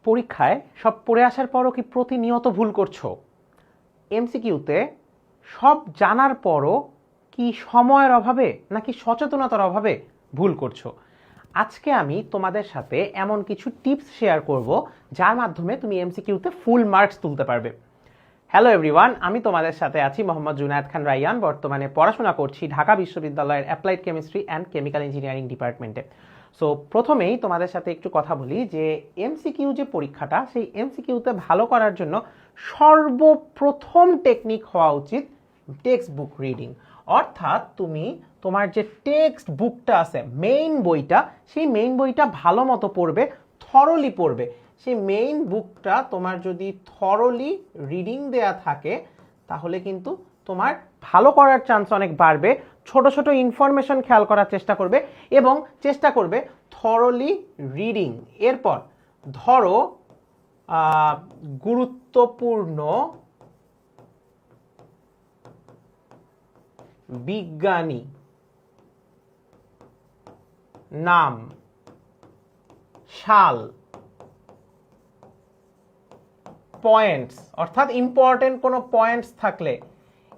পরীক্ষায় সব পড়ে আসার পরও কি প্রতিনিয়ত ভুল করছো? এমসিকিউতে সব জানার পরও কি সময়ের অভাবে নাকি সচেতনতার অভাবে ভুল করছো? আজকে আমি তোমাদের সাথে এমন কিছু টিপস শেয়ার করব যার মাধ্যমে তুমি এমসিকিউতে ফুল মার্কস তুলতে পারবে। হ্যালো এভরিওয়ান, আমি তোমাদের সাথে আছি মোহাম্মদ জুনায়েদ খান রাইয়ান। বর্তমানে পড়াশোনা করছি ঢাকা বিশ্ববিদ্যালয়ের applied chemistry and chemical engineering ডিপার্টমেন্টে। সো প্রথমেই তোমাদের সাথে একটু কথা বলি যে এমসিকিউ যে পরীক্ষাটা, সেই এমসিকিউতে ভালো করার জন্য সর্বপ্রথম টেকনিক হওয়া উচিত টেক্সট বুক রিডিং। অর্থাৎ তুমি তোমার যে টেক্সট বুকটা আছে, মেইন বইটা, সেই মেইন বইটা ভালো মতো পড়বে, থরলি পড়বে। সেই মেইন বুকটা তোমার যদি থরলি রিডিং দেয়া থাকে তাহলে কিন্তু তোমার ভালো করার চান্স অনেক বাড়বে। ছোট ছোট ইনফরমেশন খেয়াল করার চেষ্টা করবে এবং চেষ্টা করবে থরলি রিডিং। এরপর ধরো গুরুত্বপূর্ণ বিজ্ঞানী নাম, সাল, পয়েন্টস অর্থাৎ ইম্পর্টেন্ট কোনো পয়েন্টস থাকলে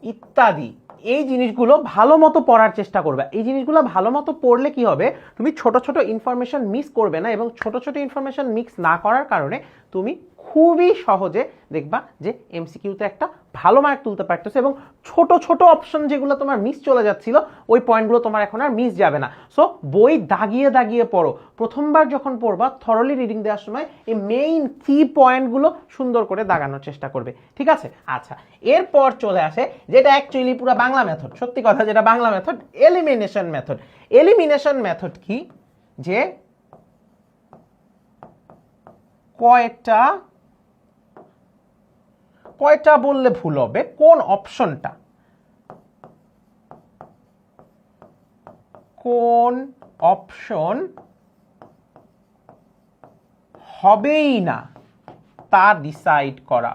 ইত্যাদি, এই জিনিসগুলো ভালো মতো পড়ার চেষ্টা করবে। এই জিনিসগুলো ভালো মতো পড়লে কি হবে, তুমি ছোট ছোট ইনফরমেশন মিস করবে না এবং ছোট ছোট ইনফরমেশন মিক্স না করার কারণে তুমি খুবই সহজে দেখবা যে এমসিকিউতে একটা ভালো মার্ক তুলতে পারতেছো এবং ছোট ছোট অপশন যেগুলো তোমার মিস চলে যাচ্ছিল ওই পয়েন্টগুলো তোমার এখন আর মিস যাবে না। সো বই দাগিয়ে দাগিয়ে পড়ো। প্রথমবার যখন পড়বা থরলি রিডিং দেওয়ার সময় এই মেইন কি পয়েন্টগুলো সুন্দর করে দাগানোর চেষ্টা করবে, ঠিক আছে? আচ্ছা, এরপর চলে আসে যেটা অ্যাকচুয়ালি পুরো বাংলা মেথড, সত্যি কথা যেটা Bangla method, elimination method. Elimination method কি, যে কয়টা বললে ভুল হবে, কোন অপশনটা, কোন অপশন হবেই না তা ডিসাইড করা।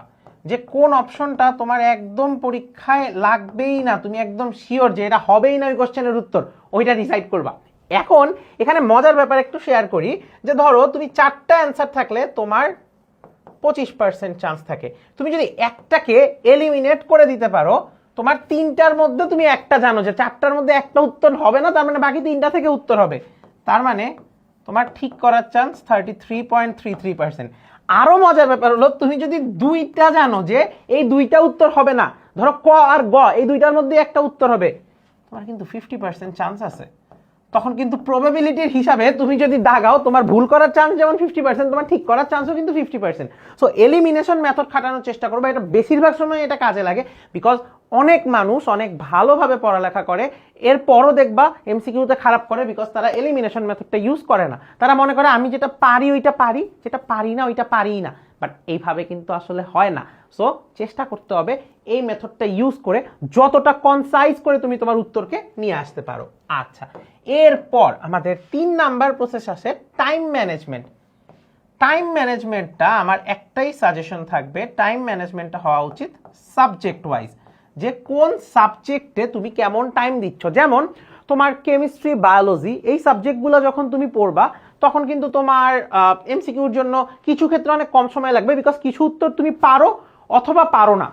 যে কোন অপশনটা তোমার একদম পরীক্ষায় লাগবেই না, তুমি একদম শিওর যে এটা হবেই না ওই কোশ্চেনের উত্তর, ওইটা ডিসাইড করবা। এখন এখানে মজার ব্যাপার একটু শেয়ার করি যে ধরো তুমি 4টা অ্যান্সার থাকলে তোমার 25% চান্স থাকে। তুমি যদি একটাকে এলিমিনেট করে দিতে পারো, তোমার 3টার মধ্যে তুমি একটা জানো যে 4টার মধ্যে একটা উত্তর হবে না, তার মানে বাকি 3টা থেকে উত্তর হবে। তার মানে তোমার ঠিক করার চান্স 33.33%। আরো মজার ব্যাপার হলো তুমি যদি 2টা জানো যে এই 2টা উত্তর হবে না, ধরো ক আর গ, এই 2টার মধ্যে একটা উত্তর হবে, তোমার কিন্তু 50% চান্স আছে। তখন কিন্তু প্রবাবিলিটির হিসাবে তুমি যদি দাগাও, তোমার ভুল করার চান্স যেমন 50%, তোমার ঠিক করার চান্সও কিন্তু 50%। সো এলিমিনেশন মেথড খাটানোর চেষ্টা করবে। এটা বেশিরভাগ সময় এটা কাজে লাগে, বিকজ অনেক মানুষ অনেক ভালোভাবে পড়ালেখা করে, এরপরও দেখবা এমসিকিউতে খারাপ করে, বিকজ তারা এলিমিনেশন মেথডটা ইউজ করে না। তারা মনে করে আমি যেটা পারি ওইটা পারি, যেটা পারি না ওইটা পারিই না। বাট এইভাবে কিন্তু আসলে হয় না। সো চেষ্টা করতে হবে এই মেথডটা ইউজ করে যতটা কনসাইজ করে তুমি তোমার উত্তরকে নিয়ে আসতে পারো। আচ্ছা, এরপর আমাদের 3 নাম্বার প্রসেস আসে টাইম ম্যানেজমেন্ট। টাইম ম্যানেজমেন্টটা আমার একটাই সাজেশন থাকবে, টাইম ম্যানেজমেন্টটা হওয়া উচিত সাবজেক্ট ওয়াইজ, যে কোন সাবজেক্টে তুমি কেমন টাইম দিচ্ছ। যেমন তোমার কেমিস্ট্রি, বায়োলজি এই সাবজেক্টগুলো যখন তুমি পড়বা তখন কিন্তু তোমার এমসিকিউর জন্য কিছু ক্ষেত্রে অনেক কম সময় লাগবে, বিকজ কিছু উত্তর তুমি পারো অথবা পারো না।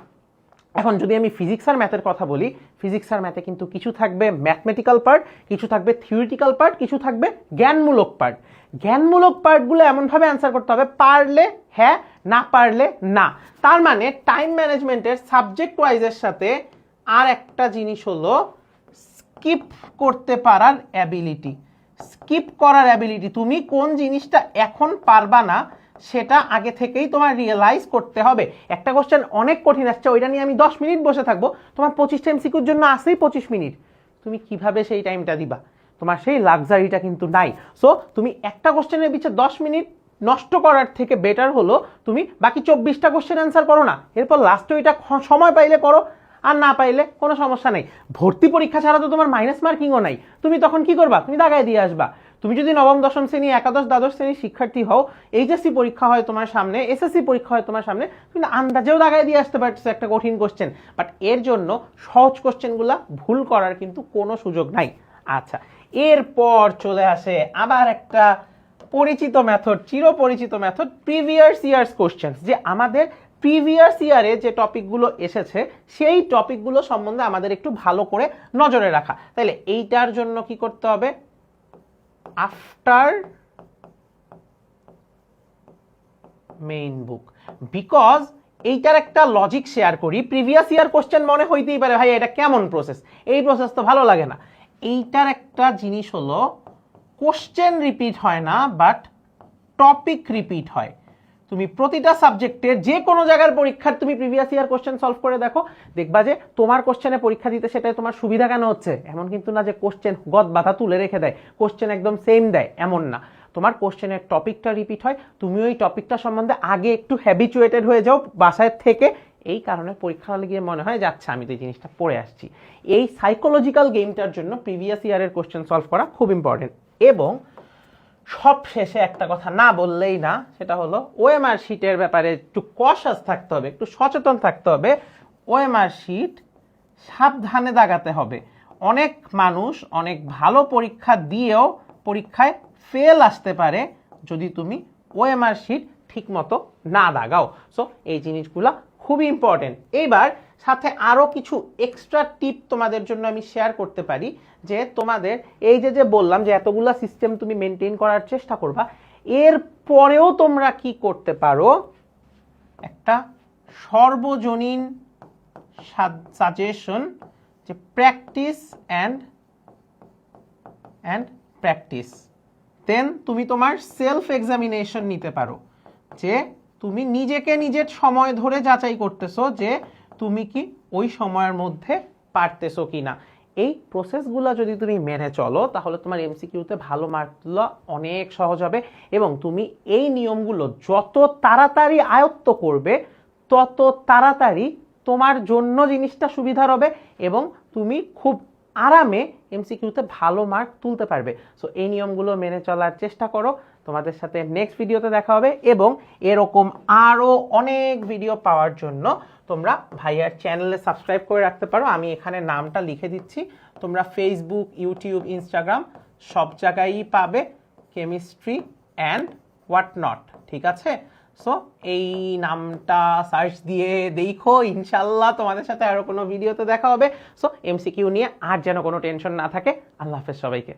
এখন যদি আমি ফিজিক্স আর ম্যাথের কথা বলি, ফিজিক্স আর ম্যাথে কিন্তু কিছু থাকবে ম্যাথমেটিক্যাল পার্ট, কিছু থাকবে থিওরিটিক্যাল পার্ট, কিছু থাকবে জ্ঞানমূলক পার্ট। জ্ঞানমূলক পার্টগুলো এমনভাবে অ্যান্সার করতে হবে পারলে হ্যাঁ, না পারলে না। তার মানে টাইম ম্যানেজমেন্টের সাবজেক্ট ওয়াইজের সাথে আর একটা জিনিস হলো স্কিপ করতে পারার অ্যাবিলিটি। স্কিপ করার অ্যাবিলিটি, তুমি কোন জিনিসটা এখন পারবা না সেটা আগে থেকেই তোমার রিয়েলাইজ করতে হবে। একটা কোশ্চেন অনেক কঠিন আসছে, ওইটা নিয়ে আমি 10 মিনিট বসে থাকবো, তোমার 25টা এমসিকিউর জন্য আসেই 25 মিনিট, তুমি কিভাবে সেই টাইমটা দিবা? তোমার সেই লাক্সারিটা কিন্তু নাই। সো তুমি একটা কোশ্চেনের পিছনে 10 মিনিট নষ্ট করার থেকে বেটার হলো তুমি বাকি 24টা কোশ্চেন অ্যান্সার করো না, এরপর লাস্টে ওইটা সময় পাইলে করো, আর না পাইলে কোনো সমস্যা নেই। ভর্তি পরীক্ষা ছাড়া তো তোমার মাইনাস মার্কিংও নাই, তুমি তখন কি করবা? তুমি দাগায় দিয়ে আসবা। তুমি যদি নবম দশম শ্রেণী, একাদশ দ্বাদশ শ্রেণীর শিক্ষার্থী হও, এইচএসসি পরীক্ষা হয় তোমার সামনে, এসএসসি পরীক্ষা হয় তোমার সামনে, তুমি আন্দাজেও দাগায় দিয়ে আসতে পারছো একটা কঠিন কোশ্চেন। বাট এর জন্য সহজ কোশ্চেনগুলা ভুল করার কিন্তু কোনো সুযোগ নাই। আচ্ছা, এরপর চলে আসে আবার একটা পরিচিত মেথড, চিরপরিচিত মেথড, প্রিভিয়াস ইয়ার্স কোশ্চেন্স, যে আমাদের প্রিভিয়াস ইয়ারে যে টপিকগুলো এসেছে সেই টপিকগুলো সম্বন্ধে আমাদের একটু ভালো করে নজরে রাখা। তাহলে এইটার জন্য কি করতে হবে, আফটার মেইন বুক, বিকজ এইটার একটা লজিক শেয়ার করি। প্রিভিয়াস ইয়ার কোশ্চেন মনে হইতেই পারে ভাই এটা কেমন প্রসেস, এই প্রসেস তো ভালো লাগে না। এইটার একটা জিনিস হলো কোশ্চেন রিপিট হয় না, বাট টপিক রিপিট হয়। তুমি প্রতিটা সাবজেক্টের যে কোনো জায়গার পরীক্ষার তুমি প্রিভিয়াস ইয়ার কোশ্চেন সলভ করে দেখো, দেখবা যে তোমার কোশ্চেনে পরীক্ষা দিতে সেটাই তোমার সুবিধা কেন হচ্ছে। এমন কিন্তু না যে কোশ্চেন গদ বাধা তুলে রেখে দেয়, কোশ্চেন একদম সেম দেয়, এমন না। তোমার কোশ্চেনের টপিকটা রিপিট হয়, তুমি ওই টপিকটা সম্বন্ধে আগে একটু হ্যাবিচুয়েটেড হয়ে যাও বাসায় থেকে, এই কারণে পরীক্ষা হলে গিয়ে মনে হয় যে আচ্ছা আমি তো এই জিনিসটা পড়ে আসছি। এই সাইকোলজিক্যাল গেমটার জন্য প্রিভিয়াস ইয়ারের কোশ্চেন সলভ করা খুব ইম্পর্টেন্ট। এবং সব শেষে একটা কথা না বললেই না, সেটা হলো ওএমআর শিটের ব্যাপারে একটু কশাস থাকতে হবে, একটু সচেতন থাকতে হবে। ওএমআর শিট সাবধানে দাগাতে হবে। অনেক মানুষ অনেক ভালো পরীক্ষা দিয়েও পরীক্ষায় ফেল আসতে পারে যদি তুমি ওএমআর শিট ঠিক মতো না দাগাও। সো এই জিনিসগুলো খুবই ইম্পর্টেন্ট। এইবার সাথে আরও কিছু এক্সট্রা টিপ তোমাদের জন্য আমি শেয়ার করতে পারি, যে তোমাদের এই যে বললাম যে এতগুলা সিস্টেম তুমি মেনটেন করার চেষ্টা করবা, এর পরেও তোমরা কি করতে পারো, একটা সর্বজনীন সাজেশন, যে প্র্যাকটিস অ্যান্ড প্র্যাকটিস। দেন তুমি তোমার সেলফ এক্সামিনেশন নিতে পারো, যে তুমি নিজেকে নিজের সময় ধরে যাচাই করতেছো যে তুমি কি ওই সময়ের মধ্যে পারতেছো কিনা। এই প্রসেসগুলো যদি তুমি মেনে চলো তাহলে তোমার এমসিকিউতে ভালো মার্ক তোলা অনেক সহজ হবে। এবং তুমি এই নিয়মগুলো যত তাড়াতাড়ি আয়ত্ত করবে তত তাড়াতাড়ি তোমার জন্য জিনিসটা সুবিধার হবে এবং তুমি খুব আরামে এমসিকিউতে ভালো মার্ক তুলতে পারবে। সো এই নিয়মগুলো মেনে চলার চেষ্টা করো। তোমাদের সাথে নেক্সট ভিডিওতে দেখা হবে, এবং এরকম আরও অনেক ভিডিও পাওয়ার জন্য তোমরা ভাইয়ার চ্যানেলে সাবস্ক্রাইব করে রাখতে পারো। আমি এখানে নামটা লিখে দিচ্ছি, তোমরা ফেসবুক, ইউটিউব, ইনস্টাগ্রাম সব জায়গায়ই পাবে কেমিস্ট্রি অ্যান্ড হোয়াট নট, ঠিক আছে? সো এই নামটা সার্চ দিয়ে দেখো, ইনশাল্লাহ তোমাদের সাথে আরও কোনো ভিডিওতে দেখা হবে। সো এমসিকিউ নিয়ে আর যেন কোনো টেনশন না থাকে। আল্লাহ হাফেজ সবাইকে।